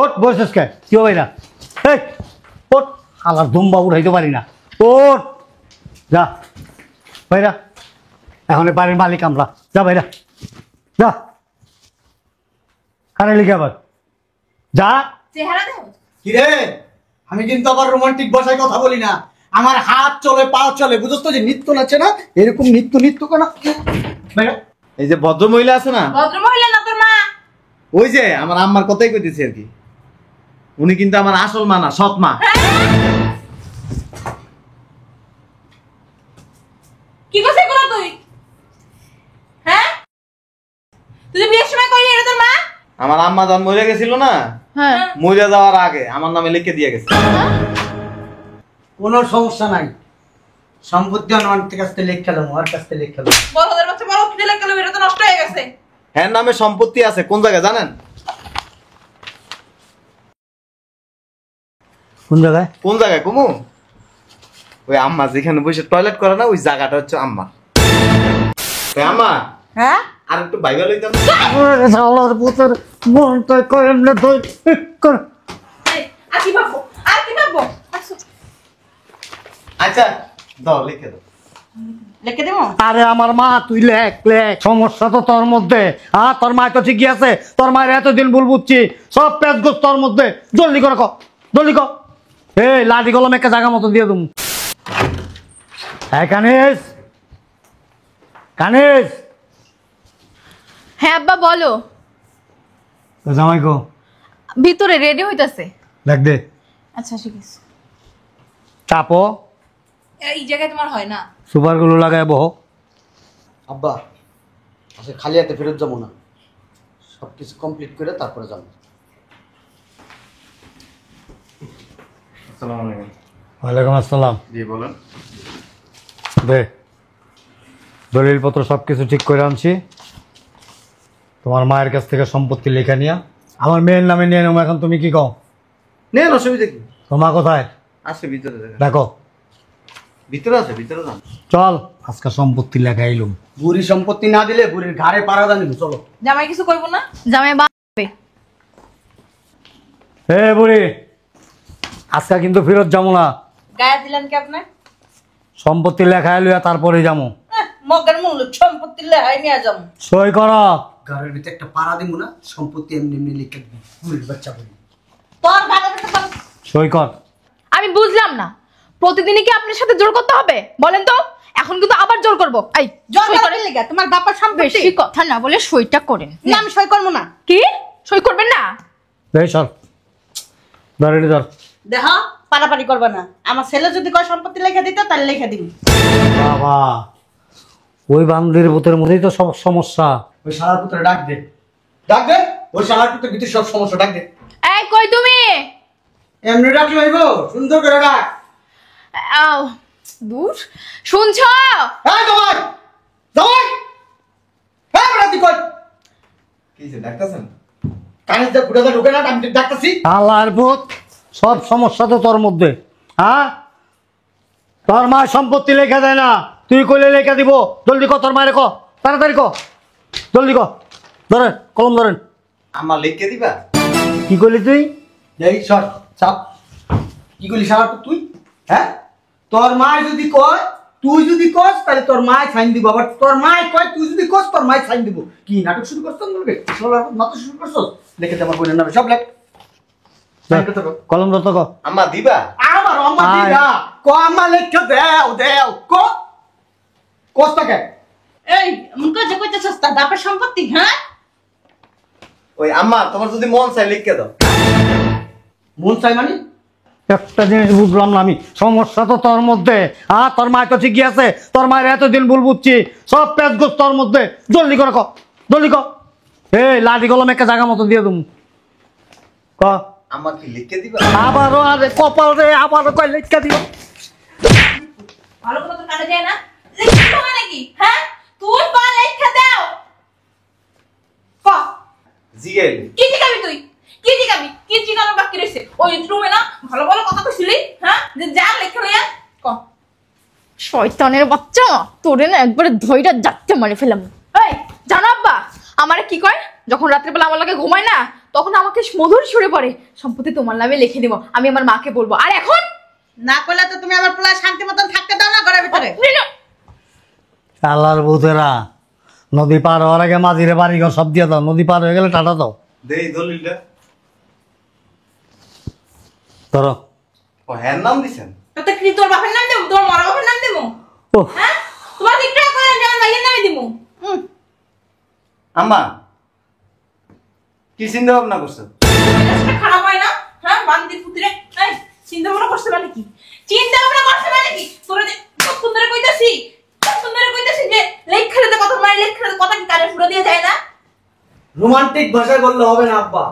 ওট buses কে কি ভাইরা এই ওট আলার দুম্বা উঠাইতে পারি না ওট যা ভাইরা এখন বাড়ির মালিক আমরা যা ভাইরা যা কানে লিখে আবার যা চেহারা দেখো কিরে আমি কিন্তু আবার রোমান্টিক ভাষায় কথা বলি না আমার হাত চলে পা চলে বুঝছ তো যে নৃত্য নাচে না এরকম নৃত্য কেন ভাইরা এই যে ভদ্র মহিলা আছে না ভদ্র মহিলা না তোর মা ওই যে আমার আম্মার কথাই কইতেছি আর কি উনি কিন্তু আমার আসল মা না সৎ মা কি করছিস এগুলো তুই হ্যাঁ তুই বিয়ের সময় কইলি এটা তোর মা আমার আম্মা যখন মরে গেছিল না হ্যাঁ মরে যাওয়ার আগে আমার নামে লিখে দিয়ে গেছে কোনো সমস্যা নাই সম্পত্তি আমার কাছ থেকে লেখা দেবো আর কাছ থেকে লেখা দেবো বড়দের বাচ্চা বড় কিনে লেখা এটা তো নষ্ট হয়ে গেছে হ্যাঁ নামে সম্পত্তি আছে কোন জায়গায় জানেন কোন জায়গায় কোন জায়গায় কুমু ওই আম্মা যেখানে বসে টয়লেট করে না ওই জায়গাটা হচ্ছে আম্মা ওই আম্মা হ্যাঁ আর একটু বাইবেল লইতাম শালার পুতের মনটা করেন না তুই কর আর কি ভাববো আচ্ছা দাও লিখে দাও লিখে দেবো আরে আমার মা তুই লেখ লেখ সমস্যা তো তোর মধ্যে তোর মা তো ঠিকই আছে তোর মায়ের এতদিন ভুল বুঝছি সব পেঁচ গোছ তোর মধ্যে জলদি করে জলদি কর এই লাঠি কলম একটা জায়গা মতো দিয়ে তুমি হ্যাঁ কানিস কানিস হ্যাঁ আব্বা বলো জামাই গো ভিতরে রেডি হইতাছে দেখ দে আচ্ছা ঠিক আছে চাপো এই জায়গায় তোমার হয় না সুপারগুলো লাগায় বহ আব্বা আজকে খালি হাতে ফেরত যাবো না সব কিছু কমপ্লিট করে তারপরে যাবো আসসালামু আলাইকুম ওয়ালাইকুম আসসালাম জি বলেন দে দলিলপত্র সব কিছু ঠিক করে আনছি তোমার মায়ের কাছ থেকে সম্পত্তি লেখা নিয়া আমার মেয়ের নামে নিয়ে নেবো এখন তুমি কি কও নেন অসুবিধা কি তোমার মা কোথায় আছে ভিতরে দেখো ভিতরে আছে ভিতরে যান চল আজকে সম্পত্তি লেখা এলুম বুড়ি সম্পত্তি না দিলে বুড়ির ঘাড়ে পাড়া দানি চলো জামাই কিছু কইবো না জামাই বাঁচবে হে বুড়ি আজকে কিন্তু ফেরত যাবো না গায়ে দিলেন কি আপনি সম্পত্তি লেখা এলুয়া তারপরে যাবো মগের মূল সম্পত্তি লেহাই নিয়ে যাবো সই কর ঘরের ভিতরে একটা পাড়া দিব না সম্পত্তি এমনি এমনি লিখে দিবি বুড়ির বাচ্চা বুড়ি তোর ভালো সই কর আমি বুঝলাম না প্রতিদিনই কি আপনার সাথে জোর করতে হবে বলেন তো এখন কিন্তু আবার জোর করব এই জোর সই করে করেন। লেগে তোমার বাবার সম্পত্তি বেশি কথা না বলে সইটা করেন না আমি সই করবো না কি সই করবেন না এই সর ধর এটি ধর দেখো পারাপারি করবে না আমার ছেলে যদি কয় সম্পত্তি লেখা দিতে তাহলে লেখা দিবি বাবা ওই বান্দির ভূতের মধ্যেই তো সব সমস্যা ওই শালার পুত্রে ডাক দে ওই শালার পুত্রের ভিতরে সব সমস্যা ডাক দে এই কই তুমি এমনি ডাকলে হইব সুন্দর করে ডাক আও, দূর শুনছো এই জামাই জামাই এই বড় তুই কই কি যে ডাক্তারছেন কানে যা ফুটাতে ঢোকে না আমি ডাকতেছি আল্লাহর ভূত সব সমস্যা তো তোর মধ্যে তোর মা সম্পত্তি লেখা দেয় না তুই কইলে লেখা দিব জলদি ক তোর মায়ের ক তাড়াতাড়ি ক জলদি ক ধরেন কলম ধরেন আমার লিখে দিবা কি করলি তুই এই সর চাপ কি করলি শালার পুত তুই হ্যাঁ তোর মা যদি কয় তুই যদি কস তাহলে তোর মায় সাইন দিব আবার তোর মায় কয় তুই যদি কস তোর মায় সাইন দিব কি নাটক শুরু করছ তোকে শালার পুত নাটক শুরু করছ দেখে আমার বোনের নামে সব লেখ কলম ধর তো ক আম্মা দিবা আমার আম্মা দিদা ক আম্মা লেখা দেও কস তাকে এই মুখে যে কইতে সস্তা বাপের সম্পত্তি হ্যাঁ ওই আম্মা তোমার যদি মন চাই লিখে দাও মন চাই মানে একটা জিনিস বুঝলাম না আমি সমস্যা তো তোর মধ্যে তোর মা তো ঠিকই আছে তোর মায়ের এতদিন ভুল বুঝছি সব পেঁচ গোছ তোর মধ্যে জলদি করে ক জলদি ক এই লাঠি কলম একটা জায়গা মতো দিয়ে তুমি ক আম্মা কি লিখে দিবা আবারও আরে কপাল রে আবারও কয় লেখা দিব ভালো করে তো কানে যায় না লিখতে হবে নাকি হ্যাঁ তুই পা লেখা দাও ক জিগাইলি কি জিগাবি তুই কি জিগাবি কি জিগানো বাকি রইছে ওই রুমে না ভালো ভালো কথা কইছিলি হ্যাঁ যে যা লেখা লইয়া ক শয়তানের বাচ্চা তোরে না একবারে ধইরা যাচ্ছে মারে ফেলাম এই জানো আব্বা আমারে কি কয় যখন রাত্রিবেলা আমার লাগে ঘুমায় না তখন আমাকে মধুর সুরে পড়ে সম্পত্তি তোমার নামে লিখে দেবো, আমি আমার মাকে বলবো। আর এখন না করলে তো তুমি আমার পোলা শান্তি মতন থাকতে দাও না ঘরের ভিতরে। আল্লাহর ভূতেরা, নদী পার হওয়ার আগে মাঝিরে বাড়িঘর সব দিয়ে দাও, নদী পার হয়ে গেলে টাটা দাও। দেই দলিলটা। ধরো। ও হ্যাঁ নাম দিছেন? তো কি তোর বাপের নাম দেবো, তোর মরা বাপের নাম দেবো? ও হ্যাঁ, তোমার দিকটা করে আমি আমার ভাইয়ের নামে দিবো। আম্মা কি চিন্তা ভাবনা করছো? মেজাজটা খারাপ হয় না? হ্যাঁ, বান্দির পুত্রে। এই, চিন্তা ভাবনা করছে মানে কি? চিন্তা ভাবনা করছে মানে কি? তোরা যে কতক্ষণ ধরে কইতাছি যে লেখাতে কথা মানে লেখাতে কথা কি কানে ফুটো দিয়ে যায় না? রোমান্টিক ভাষায় বললে হবে না আব্বা,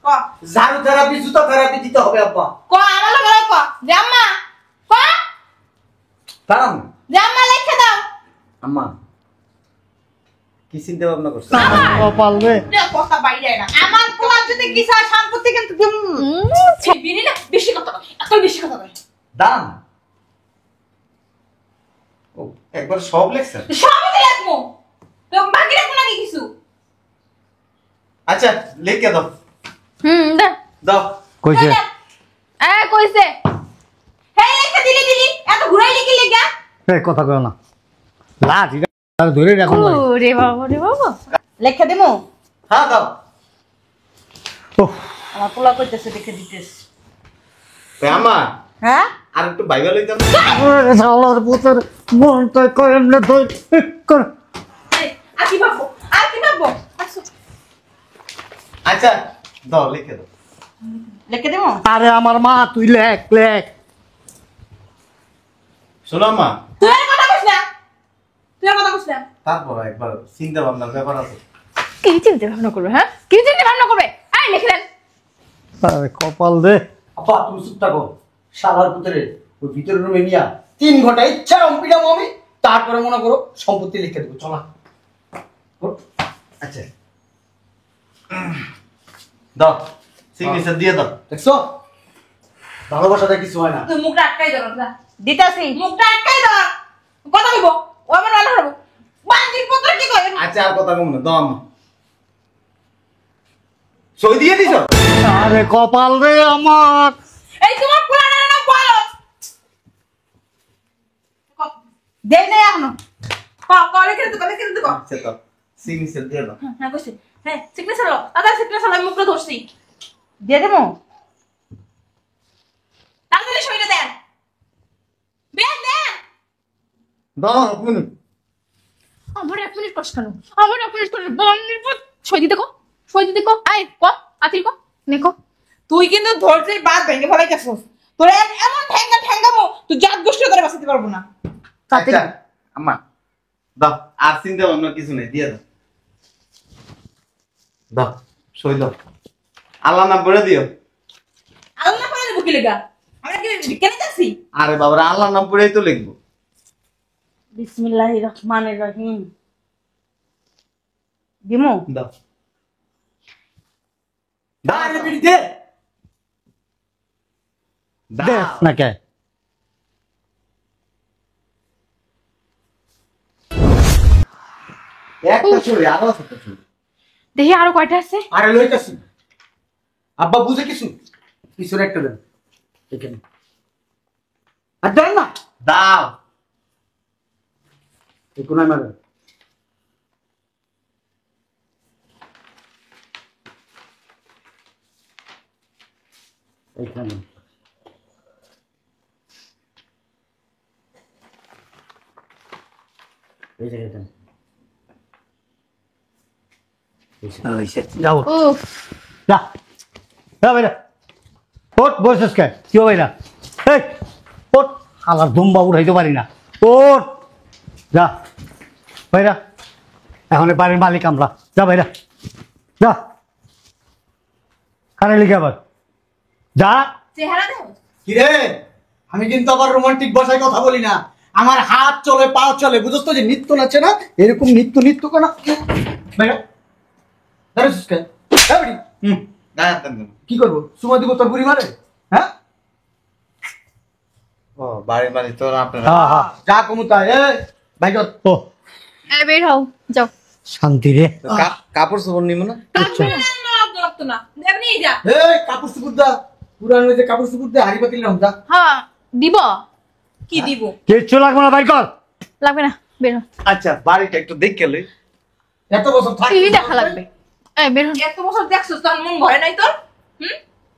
ক ঝাড়ু থেরাপি জুতা থেরাপি দিতে হবে আব্বা। আমার লগে ক যে আম্মা ক দাঁড়ান। যে আম্মা লেখা দাও। আম্মা কি চিন্তা ভাবনা করছো? কপাল রে। না, কথা বাইরে যায় না। আমার পোলা যদি কিছু হয় সম্পত্তি কিন্তু বিনি না বেশি কথা কয়, এত বেশি কথা কয়। দাঁড়ান। ও একবার সব লেখছেন? সবই তো লাগবো, তো বাকি রাখবো নাকি কিছু? আচ্ছা লিখে দাও। দে। দাও। কইছে কইছে হ্যাঁ, লেখা দিলি এত ঘুরাই লিখি লেখা। এই কথা কয় না, লাঠি ধরে রাখুন। রে বাবা রে বাবা। লেখা দিমু? হ্যাঁ দাও। আমার পোলা কইতেছে দেখে দিতেছে। আম্মা হ্যাঁ, আর একটু বাইবেল লইতাম। আল্লাহর ভূতের মনটা কেমনে ধরে কর। আর কি ভাববো, আর কি ভাববো? আচ্ছা দাও লিখে দাও। লেখা দিমু? আরে আমার মা, তুই লেখ লেখ। শোনো আম্মা, তুই আর কথা কইস না, তুই আর কথা কইস না। তারপর একবার চিন্তা ভাবনার ব্যাপার আছে। কি চিন্তা ভাবনা করবে? হ্যাঁ, কি চিন্তা ভাবনা করবে? এই লিখে দেন। আরে কপাল রে। আব্বা তুমি চুপ থাকো, শালার পুত্রে ওই ভিতরের রুমে নিয়া 3 ঘন্টা ইচ্ছা রম্পিডাম আমি, তারপরে মনে করো সম্পত্তি লিখে দেবো। চলা। আচ্ছা দাও, সিগনেচার দিয়ে দাও। দেখছো, ভালোবাসাটা কিছু হয় না। তুই মুখটা আটকাই ধর না। দিতাছি, মুখটা আটকাই ধর। কথা কইব, ও আমার ভালো হবে। বান্দির পুত্র কি কয়? আচ্ছা আর কথা কম না, দাও আম্মা। সই দিয়ে দিছ? আরে কপাল রে আমার। এই তোমার পোলার নাম বলো। দেই না এখনো। লেখা দিতে লেখা দিতে কর। আচ্ছা দাও, সিগনেচার দিয়ে দাও। হ্যাঁ কইছি। হ্যাঁ, সিগনেচার হলো। দাদা সিগনেচার আমি মুখটা ধরছি। দিয়ে দেবো? তাড়াতাড়ি সইটা দেন। দেন দেন। দাও এক মিনিট। আমার 1 মিনিট কষ্ট কেন? আমার 1 মিনিট করে বন্দির পুত সই দিতে কো, সই দিতে কো। আই ক আতির কো নেকো। তুই কিন্তু ধৈর্যের বাদ ভেঙে ফেলাইতেছস। তোর এমন ঠ্যাঙ্গামো তুই জাত গোষ্ঠী করে বাঁচাতে পারবো না। আচ্ছা আম্মা দাও, আর চিন্তা ভাবনা কিছু নেই, দিয়ে দাও। দাও সই দাও, আল্লাহ নাম পড়ে দিও। আল্লাহ করে দেবো কি লেগা? আমরা কি কেন যাচ্ছি? আরে বাবারা, আল্লাহ নাম পড়েই তো লিখবো। বিসমিল্লাহির রহমানির রহিম। দিমু? দাও আরে বিড়ি দে। দেখ না কে। একটা ছড়ি আরো আছে একটা ছড়ি। দেখি আরো কয়টা আছে। আরে লইতাছি। আব্বা বুঝে কিছু, পিছনে একটা দেন এখানে। আর দেন না, দাও। এই কোনায় মারেন। এইখানে এই জায়গায় দেন। যাও উফ যা যা ভাইরা ওট বসেস কে কি ভাইরা এই ওট আলার দুম্বা উঠাইতে পারি না ওট যা ভাইরা এখন এই বাড়ির মালিক আমরা যা ভাইরা যা কানে লিখে আবার যা চেহারা দেখো। কিরে, আমি কিন্তু আবার রোমান্টিক ভাষায় কথা বলি না। আমার হাত চলে, পা চলে, বুঝছ তো? যে নৃত্য নাচে না, এরকম নৃত্য কেন? ভাইরা দাঁড়াচ্ছিস কেন? হ্যাঁ বেটি, গায়ে হাত দেন। কি করবো? সুমা দিব তোর বুড়ি মারে? হ্যাঁ ও বাড়ির মালিক তো আপনারা। হ্যাঁ হ্যাঁ যা কমুতা ভাই যত। ও বের হও যাও। শান্তি রে কাপড় চোপড় নিব না? কাটবে না, লাগতো না এমনি যা। এই কাপড় চুপুর দা, পুরান হয়েছে কাপড় চুপুর দে, হাড়ি পাতিল রাম দা। হ্যাঁ দিব। কি দিব? কিচ্ছু লাগবে না, বাইর কর। লাগবে না, বের হ। আচ্ছা বাড়িটা একটু দেখে লই। এত বছর থাকি টিভি দেখা লাগবে। এই বের হ। এত বছর দেখছিস তোর মন ভরে নাই তোর?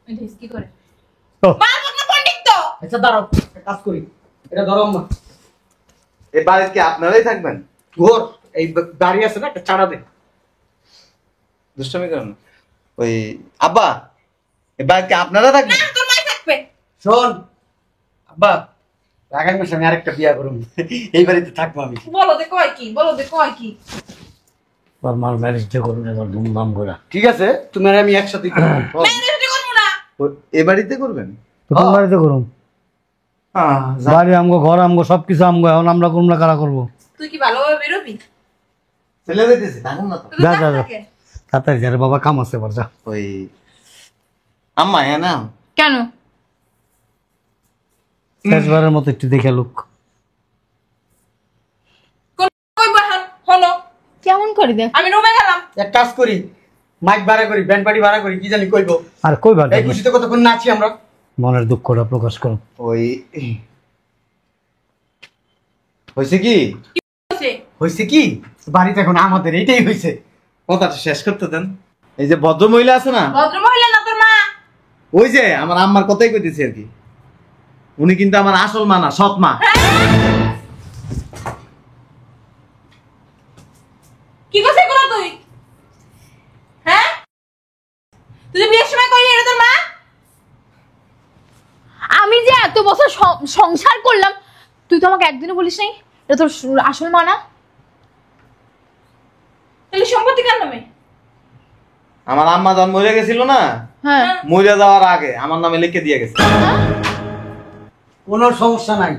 এই দেখ কি করে ও, বারবার না পণ্ডিত তো। আচ্ছা দাঁড়াও, একটা কাজ করি, এটা ধরো আম্মা। এই বাড়িতে কি আপনারাই থাকবেন? ঘর এই গাড়ি আছে না, একটা চাড়া দে। দুষ্টমি করেন না। ওই আব্বা, এই বাড়িতে আপনারা না থাকবেন? তোর মাই থাকবে। শোন আব্বা, আগামী মাসে আমি আরেকটা বিয়া করব, এই বাড়িতে থাকবো আমি। বলো দে কয় কি, বলো দে কয় কি। তোর মার ম্যারেজটা করুন এবার ধুমধাম করে। ঠিক আছে, তুমি আর আমি একসাথে করবো। ম্যানেজ করবো না। এই বাড়িতে করবেন? তো কোন বাড়িতে করুন? বাড়ি আমগো, ঘর আমগো, সবকিছু আমগো। এখন আমরা করুন না, কারা করবো? তুই কি ভালোভাবে বেরোবি? চলে যেতেছে, থাকুন না তো। তুই তো যা, যা, থাক যা। থাকে। তাড়াতাড়ি যা রে বাবা, কাম আছে এবার, যা। ওই আম্মা হ্যাঁ না, কেন? শেষবারের মতো একটু দেখে লোক। কোন কইবো এখন হলো। কেমন করে দেখ? আমি রুমে গেলাম। এক কাজ করি, মাইক ভাড়া করি, ব্যান্ড পার্টি ভাড়া করি, কি জানি কইবো। আর কই বাড়ি? এই খুশিতে কতক্ষণ নাচি আমরা। মনের দুঃখটা প্রকাশ করুন। ওই হয়েছে কি, হইছে? হয়েছে কি, বাড়িতে এখন আমাদের, এইটাই হয়েছে। কথাটা শেষ করতে দেন। এই যে ভদ্র মহিলা আছে না, ভদ্র মহিলা না তোর মা? ওই যে আমার আম্মার কথাই কইতেছি আর কি, উনি কিন্তু আমার আসল মা না, সৎ মা। কি করছিস এগুলো তুই? হ্যাঁ, তুই যে বিয়ের সময় কইলি এটা তোর মা? আমি যে এত বছর সংসার করলাম, তুই তো আমাকে একদিনও বলিস নাই এটা তোর আসল মা না? তাহলে সম্পত্তি কার নামে? আমার আম্মা যখন মরে গেছিল না, হ্যাঁ। মরে যাওয়ার আগে আমার নামে লিখে দিয়ে গেছে। কোনো সমস্যা নাই,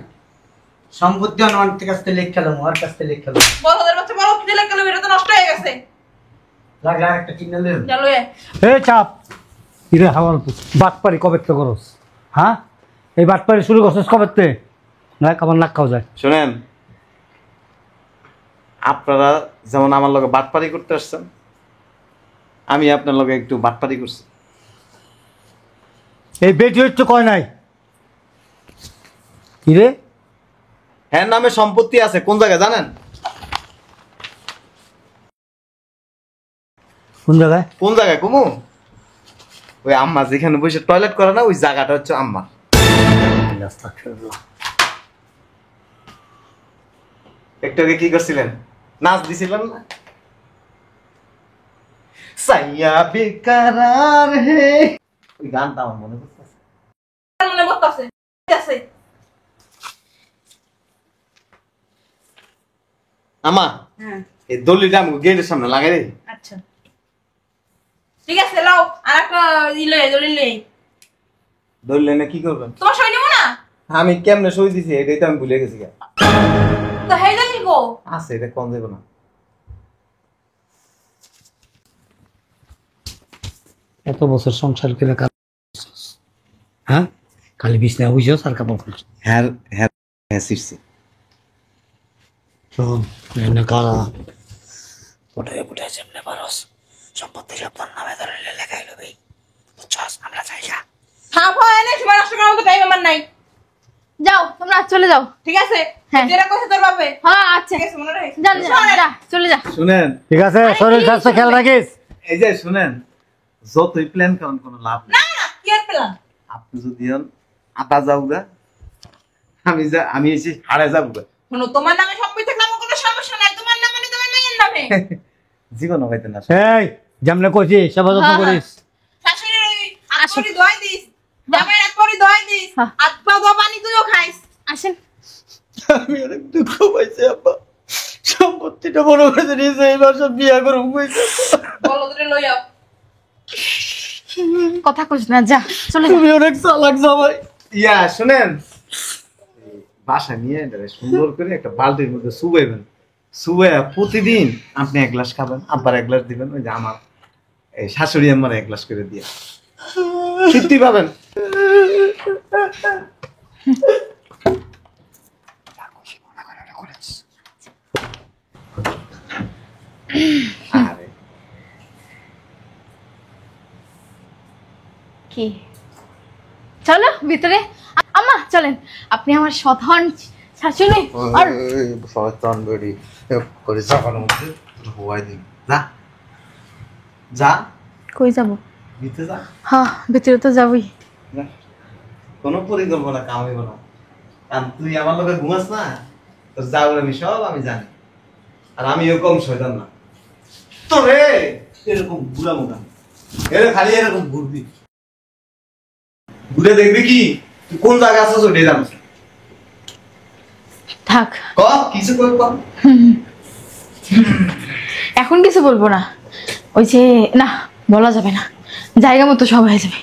সম্পত্তি আমার কাছ থেকে লেখ খেলাম, ওর কাছ থেকে লেখ খেলাম। বড়দের বাচ্চা বড় কি দিলে গেল, এটা তো নষ্ট হয়ে গেছে। লাগলে আর একটা কিনে দেবেন। চলো এ। এই চাপ ইরে হাওয়াল বাটপারি কবে তো করস? হ্যাঁ, এই বাটপারি শুরু করছিস কবে তে? নাক আমার নাক খাও যায়। শোনেন, আপনারা যেমন আমার লগে বাটপারি করতে আসছেন, আমি আপনার লগে একটু বাটপারি করছি। এই বেটি হচ্ছে কয় নাই কি রে? হ্যাঁ নামে সম্পত্তি আছে কোন জায়গায় জানেন? কোন জায়গায়? কোন জায়গায় কুমু? ওই আম্মা যেখানে বসে টয়লেট করে না, ওই জায়গাটা হচ্ছে আম্মা। একটু আগে কি করছিলেন? নাচ দিছিলেন না? সাইয়া বেকারার হে, ওই গানটা আমার মনে পড়তেছে। তার মনে বলতাছে আছে। আমা হ্যাঁ এই দলিটা আমি গেটের সামনে লাগাই রে। আচ্ছা ঠিক আছে, লাও আর একটা দিলে দলিলে। দলিল এনে কি করবেন? তোমার সই নিব না আমি কেমনে সই দিছি এটাই তো আমি ভুলে গেছি। তো হেইদা নিব। আছে এটা কোন দেব না। এত বছর সংসার করে হ্যাঁ, খালি বিছনা বুঝছো আর কাপড় খুলছো। হ্যাঁ হ্যাঁ হ্যাঁ সিরছি। কারা ওটাই ওটাই যেমনে পারস সম্পত্তি সব তোর নামে ধরে লেখাই লবি, বুঝছস? আমরা যাইয়া হ্যাঁ ভয় নেই, সময় নষ্ট করার মতো টাইম আমার নাই। যাও তোমরা চলে যাও। ঠিক আছে, হ্যাঁ। যেটা কইছে তোর বাপে হ্যাঁ আচ্ছা, ঠিক আছে, মনে রাখিস। যা যা, যা চলে যা। শুনেন, ঠিক আছে, শরীর স্বাস্থ্য খেয়াল রাখিস। এই যে শুনেন, যতই প্ল্যান করেন কোনো লাভ নেই। না না কি আর পেলাম? আপনি যদি আটা যাওগা, আমি এসে হারে যাবগা। শোনো, তোমার নামে সম্পত্তি থাকলে আমার কোনো সমস্যা নাই, তোমার নামে মানে তোমার মেয়ের নামে। জীবন হইতে না। এই যেমনে কইছি সেবা যত্ন হ্যাঁ, করিস। শাশুড়ির ওই আতপরি দোয়াই দিস, জামাই আতপরি দোয়াই দিস, হ্যাঁ। আতপা দোয়া পানি তুইও খাইস। আসেন। আমি অনেক দুঃখ পাইছি আব্বা, সম্পত্তিটা বড় করে নিয়েছে, এইবার সব বিয়া করুম কইছে। বলো ধরে লই আও। কথা কইস না, যা চলে যা। তুমি অনেক চালাক জামাই। ইয়া শুনেন, বাসা নিয়ে এটারে সুন্দর করে একটা বালতির মধ্যে চুবাইবেন, চুবাইয়া প্রতিদিন আপনি এক গ্লাস খাবেন, আব্বার এক গ্লাস দিবেন, ওই যে আমার এই শাশুড়ি আমার এক গ্লাস করে দিয়ে তৃপ্তি পাবেন। আরে কি চলো ভিতরে আম্মা চলেন আপনি আমার সধন শাশুড়ি আর শয়তান বেরি করে জাপার মধ্যে হওয়াই দিন না যা কই যাব ভিতরে যা হ্যাঁ ভিতরে তো যাবই না কোনো পরিকল্পনা কাম হইব না কারণ তুই আমার লোকে ঘুমাস না তোর যাওয়ার আমি সব আমি জানি আর আমি এরকম শয়তান না তো রে এরকম বুড়া মোটা এর খালি এরকম ঘুরবি ঘুরে দেখবি কি তুই কোন জায়গায় আছিস ওটাই জানিস থাক ক কিছু কর কর এখন কিছু বলবো না ওই যে না বলা যাবে না জায়গা মতো সব হয়ে যাবে